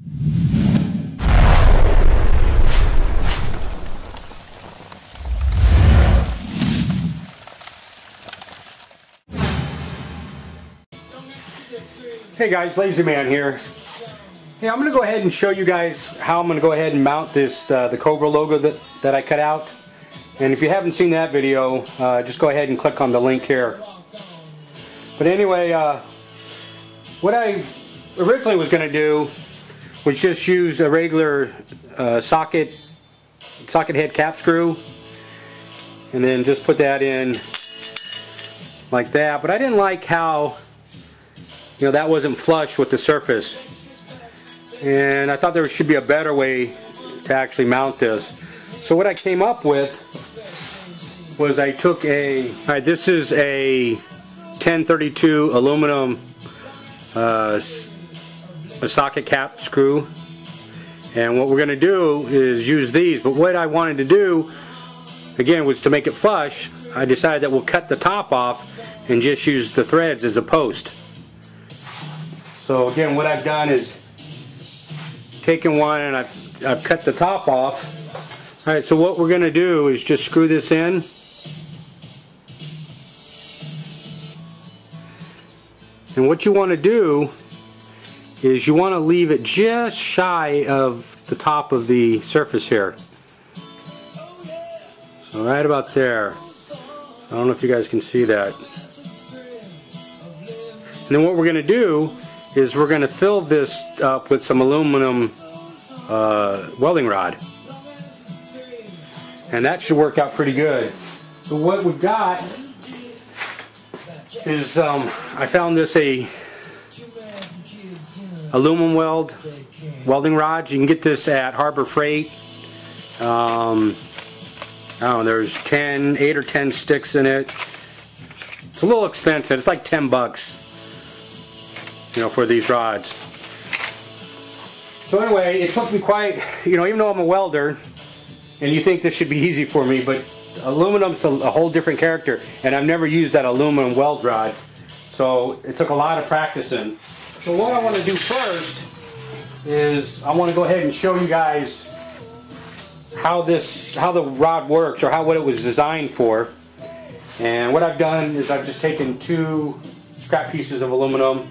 Hey guys, LazyMan here. Hey, I'm going to go ahead and show you guys how I'm going to go ahead and mount this the Cobra logo that I cut out. And if you haven't seen that video, just go ahead and click on the link here. But anyway, what I originally was going to do was just use a regular socket head cap screw, and then just put that in like that. But I didn't like how, you know, that wasn't flush with the surface, and I thought there should be a better way to actually mount this. So what I came up with was I took this is a 1032 aluminum a socket cap screw, and what we're going to do is use these. But what I wanted to do again was to make it flush. I decided that we'll cut the top off and just use the threads as a post. So again, what I've done is taken one and I've cut the top off. Alright, so what we're going to do is just screw this in. And what you want to do is you want to leave it just shy of the top of the surface here. So right about there. I don't know if you guys can see that. And then what we're going to do is we're going to fill this up with some aluminum welding rod. And that should work out pretty good. So what we've got is I found this AluminWeld welding rod. You can get this at Harbor Freight. I don't know, there's 8 or 10 sticks in it. It's a little expensive. It's like 10 bucks, you know, for these rods. So anyway, it took me quite, you know, even though I'm a welder, and you think this should be easy for me, but aluminum's a whole different character, and I've never used that aluminum weld rod, so it took a lot of practicing. So what I want to do first is I want to go ahead and show you guys how the rod works, or what it was designed for. And what I've done is I've just taken 2 scrap pieces of aluminum,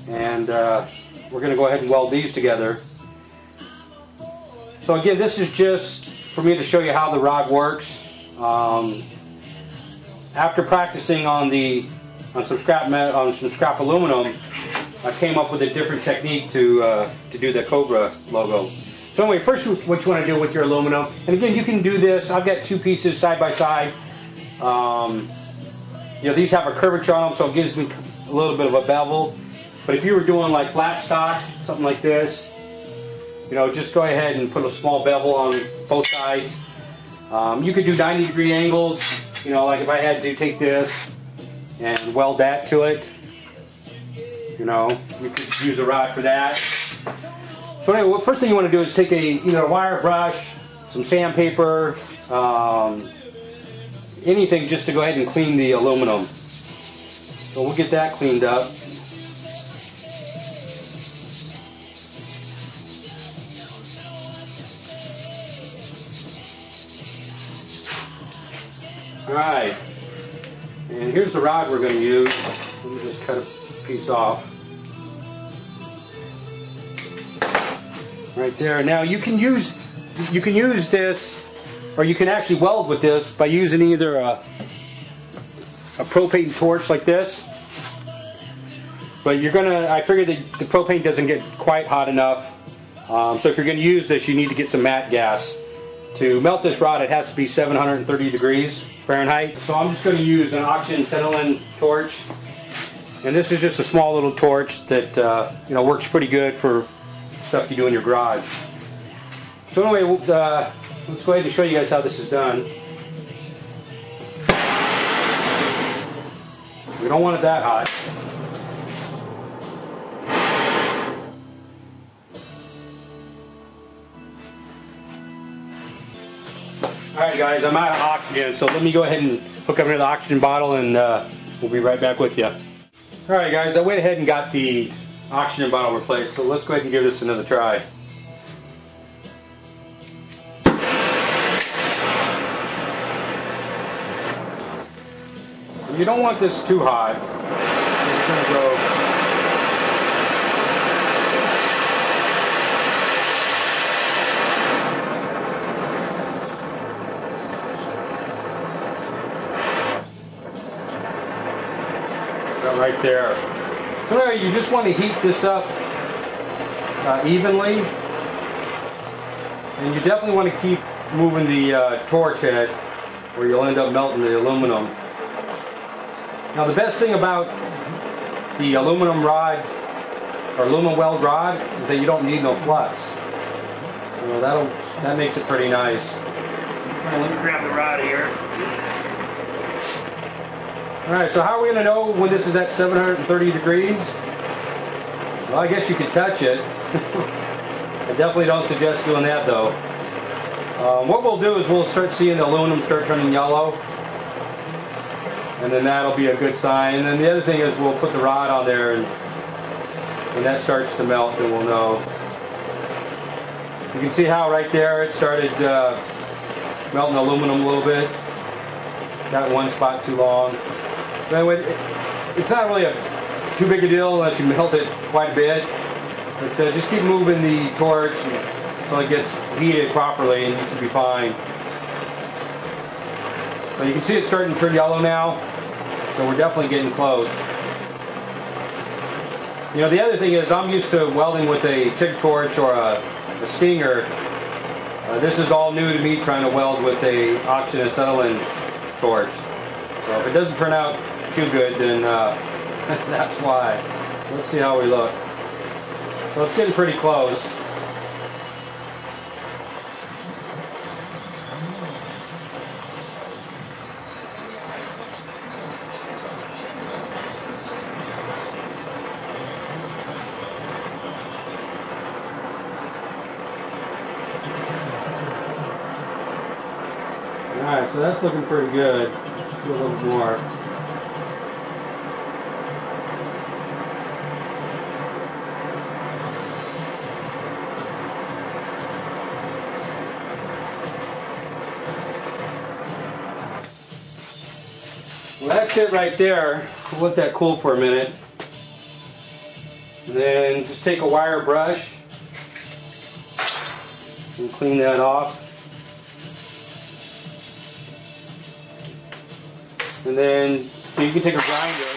and we're going to go ahead and weld these together. So again, this is just for me to show you how the rod works. After practicing on some scrap aluminum, I came up with a different technique to do the Cobra logo. So anyway, first what you want to do with your aluminum, and again you can do this, I've got 2 pieces side by side. You know, these have a curvature on them, so it gives me a little bit of a bevel. But if you were doing like flat stock, something like this, you know, just go ahead and put a small bevel on both sides. You could do 90-degree angles, you know, like if I had to take this and weld that to it, you know, you could use a rod for that. So anyway, the first thing you want to do is take either a wire brush, some sandpaper, anything just to go ahead and clean the aluminum. So we'll get that cleaned up. Alright, and here's the rod we're going to use. Let me just cut a piece off. Right there. Now you can use this, or you can actually weld with this by using either a propane torch like this. But I figure that the propane doesn't get quite hot enough. So if you're going to use this, you need to get some matte gas. To melt this rod, it has to be 730 degrees Fahrenheit. So I'm just going to use an oxyacetylene torch, and this is just a small little torch that you know, works pretty good for stuff you do in your garage. So anyway, let's go ahead and show you guys how this is done. We don't want it that hot. Alright guys, I'm out of oxygen, so let me go ahead and hook up into the oxygen bottle, and we'll be right back with you. Alright guys, I went ahead and got the oxygen bottle replaced. So let's go ahead and give this another try. You don't want this too hot. It's going to go. Right there. So anyway, you just want to heat this up evenly, and you definitely want to keep moving the torch head, or you'll end up melting the aluminum. Now the best thing about the aluminum rod, or AluminWeld rod, is that you don't need no flux. You know, that makes it pretty nice. Let me grab the rod here. Alright, so how are we going to know when this is at 730 degrees? Well, I guess you could touch it. I definitely don't suggest doing that though. What we'll do is we'll start seeing the aluminum start turning yellow. And then that'll be a good sign. And then the other thing is we'll put the rod on there, and when that starts to melt, then we'll know. You can see how right there it started melting aluminum a little bit. Got one spot too long. But anyway, it's not really too big a deal unless you melt it quite a bit. But just keep moving the torch until it gets heated properly, and you should be fine. So you can see it's starting to turn yellow now, so we're definitely getting close. You know, the other thing is I'm used to welding with a TIG torch or a stinger. This is all new to me, trying to weld with a oxygen acetylene torch. So if it doesn't turn out too good, then that's why. Let's see how we look. So it's getting pretty close. Alright, so that's looking pretty good. Let's do a little more. Well, that's it right there. We'll let that cool for a minute. And then just take a wire brush and clean that off. And then you can take a grinder.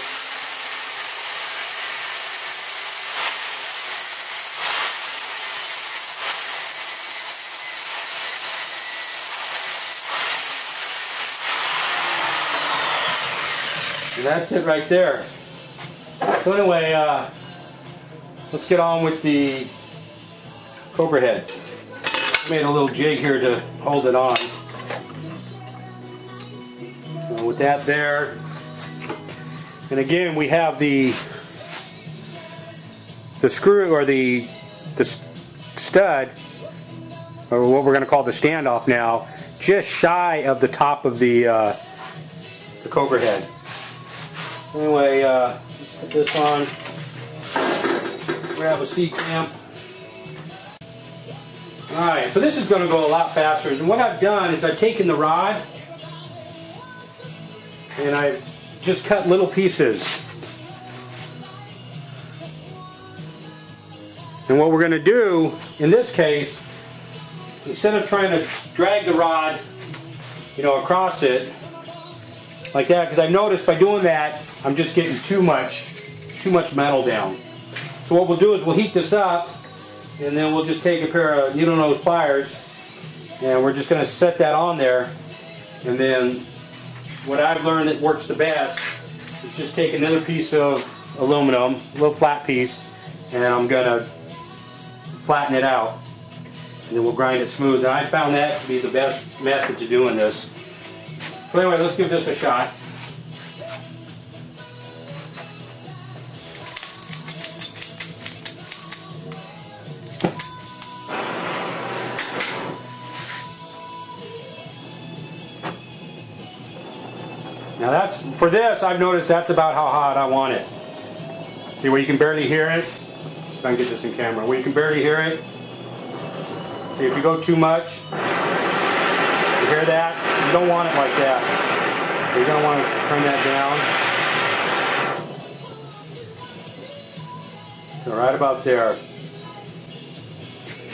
And that's it right there. So anyway, let's get on with the Cobra head. Made a little jig here to hold it on. So with that there, and again we have the screw, or the stud, or what we're going to call the standoff now, just shy of the top of the Cobra head. Anyway, let's put this on, grab a C-clamp. Alright, so this is going to go a lot faster. And what I've done is I've taken the rod and I've just cut little pieces. And what we're going to do in this case, instead of trying to drag the rod, you know, across it like that, because I've noticed by doing that I'm just getting too much metal down. So what we'll do is we'll heat this up, and then we'll just take a pair of needle nose pliers and we're just going to set that on there. And then what I've learned that works the best is just take another piece of aluminum, a little flat piece, and I'm going to flatten it out, and then we'll grind it smooth. And I found that to be the best method to doing this. So anyway, let's give this a shot. Now that's, for this, I've noticed that's about how hot I want it. See where you can barely hear it? if I can get this in camera, where you can barely hear it. See, if you go too much, you hear that? You don't want it like that. You're going to want to turn that down. So right about there.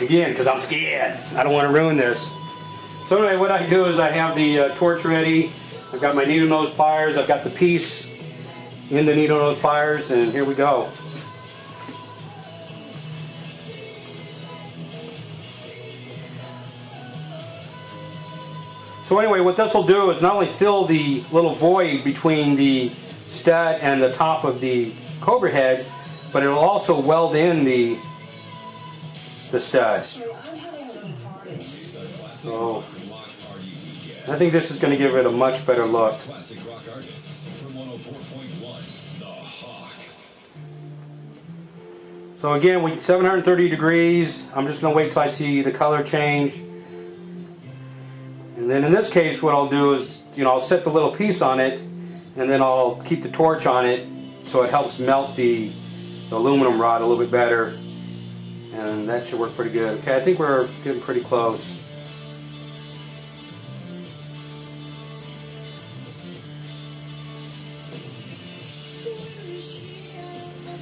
Again, because I'm scared. I don't want to ruin this. So anyway, what I do is I have the torch ready. I've got my needle nose pliers. I've got the piece in the needle nose pliers, and here we go. So anyway, what this will do is not only fill the little void between the stud and the top of the Cobra head, but it will also weld in the stud. So I think this is going to give it a much better look. So again, we 730 degrees. I'm just going to wait till I see the color change. And then in this case, what I'll do is, I'll set the little piece on it, and then I'll keep the torch on it so it helps melt the aluminum rod a little bit better. And that should work pretty good. Okay, I think we're getting pretty close.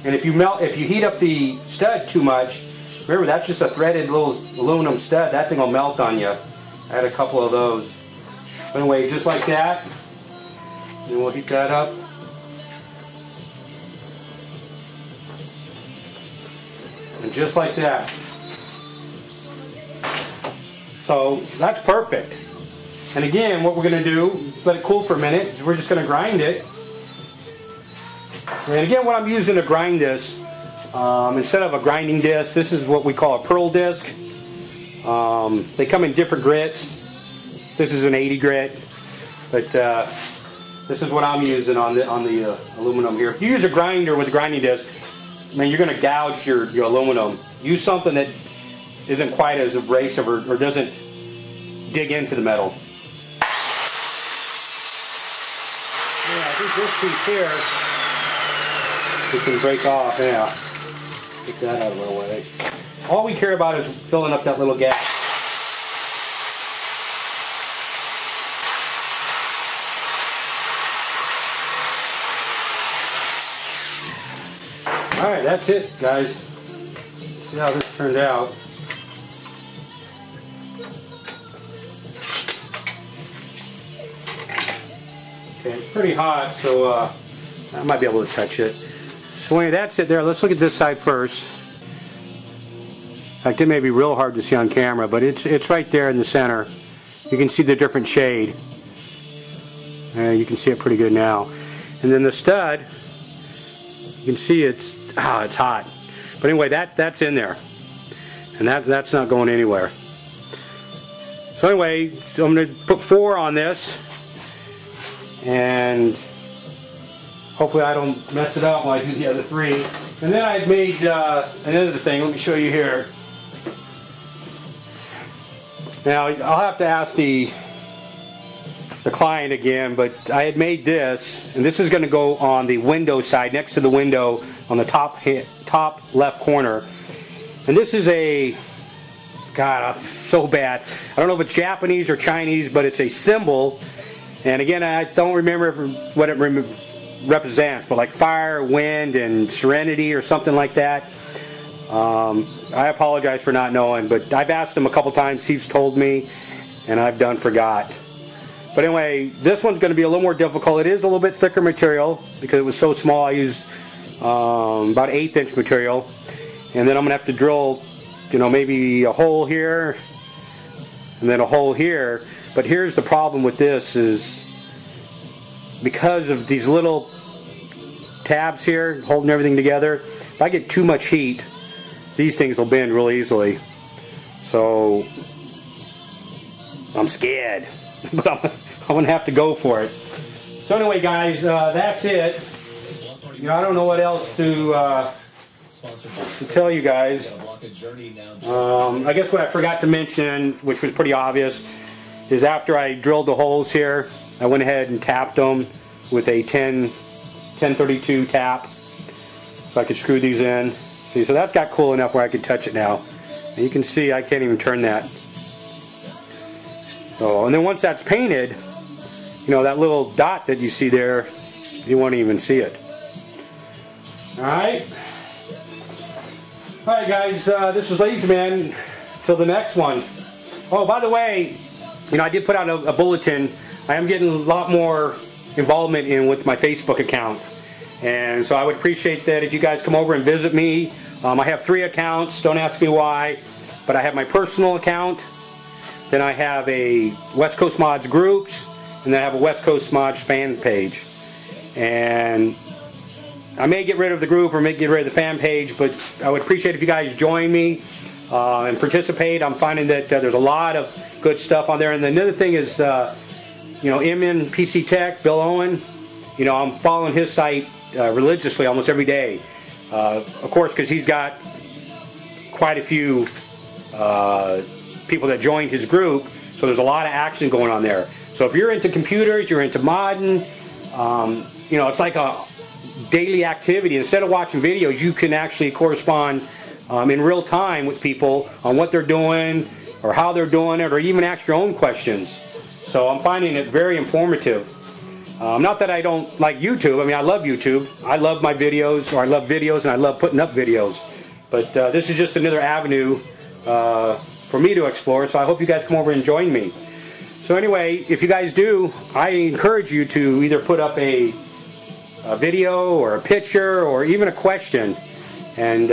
And if you heat up the stud too much, remember that's just a threaded little aluminum stud. That thing will melt on you. I had a couple of those. Anyway, just like that. And we'll heat that up. And just like that. So that's perfect. And again, what we're going to do, let it cool for a minute, is we're just going to grind it. And again, what I'm using to grind this, instead of a grinding disc, this is what we call a pearl disc. They come in different grits. This is an 80 grit, but this is what I'm using on the aluminum here. If you use a grinder with a grinding disc, man, you're going to gouge your aluminum. Use something that isn't quite as abrasive or doesn't dig into the metal. Yeah, I think this piece here we can break off. Yeah, get that out of our way. All we care about is filling up that little gap. Alright, that's it, guys. Let's see how this turned out. Okay, it's pretty hot, so I might be able to touch it. So anyway, that's it there. Let's look at this side first. In fact, it may be real hard to see on camera, but it's right there in the center. You can see the different shade. You can see it pretty good now. And then the stud, you can see it's hot. But anyway, that's in there. And that's not going anywhere. So anyway, so I'm going to put 4 on this. And hopefully I don't mess it up while I do the other 3. And then I've made another thing. Let me show you here. Now I'll have to ask the client again, but I had made this, and this is going to go on the window side, next to the window on the top left corner. And this is a, God, so bad. I don't know if it's Japanese or Chinese, but it's a symbol. And again, I don't remember what it represents, but like fire, wind, and serenity or something like that. I apologize for not knowing, but I've asked him a couple times, he's told me, and I've forgot. But anyway, this one's going to be a little more difficult. It is a little bit thicker material because it was so small. I used about 1/8 inch material, and then I'm going to have to drill, maybe a hole here, and then a hole here. But here's the problem with this is because of these little tabs here holding everything together, if I get too much heat, these things will bend real easily. So I'm scared, but I'm going to have to go for it. So anyway, guys, that's it. I don't know what else to tell you guys. I guess what I forgot to mention, which was pretty obvious, is after I drilled the holes here, I went ahead and tapped them with a 1032 tap, so I could screw these in. See, so that's got cool enough where I can touch it now. And you can see I can't even turn that. So, and then once that's painted, you know, that little dot that you see there, you won't even see it. Alright. Alright guys, this is LazyMan. Till the next one. Oh, by the way, you know, I did put out a bulletin. I am getting a lot more involvement with my Facebook account. And so I would appreciate that if you guys come over and visit me. I have 3 accounts, don't ask me why. But I have my personal account. Then I have a WestCoastMods Groups. And then I have a WestCoastMods Fan Page. And I may get rid of the group or may get rid of the fan page, but I would appreciate if you guys join me and participate. I'm finding that there's a lot of good stuff on there. And another thing is, you know, MN PC Tech, Bill Owen, you know, I'm following his site religiously almost every day. Of course, because he's got quite a few people that joined his group, so there's a lot of action going on there. So if you're into computers, you're into modding, you know, it's like a daily activity. Instead of watching videos, you can actually correspond in real time with people on what they're doing or how they're doing it, or even ask your own questions. So I'm finding it very informative. Not that I don't like YouTube. I mean, I love YouTube. I love my videos, or I love videos, and I love putting up videos. But this is just another avenue for me to explore, so I hope you guys come over and join me. So anyway, if you guys do, I encourage you to either put up a video or a picture or even a question, and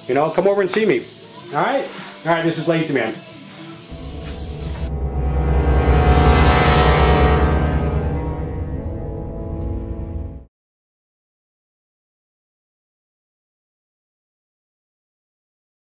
you know, come over and see me. Alright? Alright, this is LazyMan.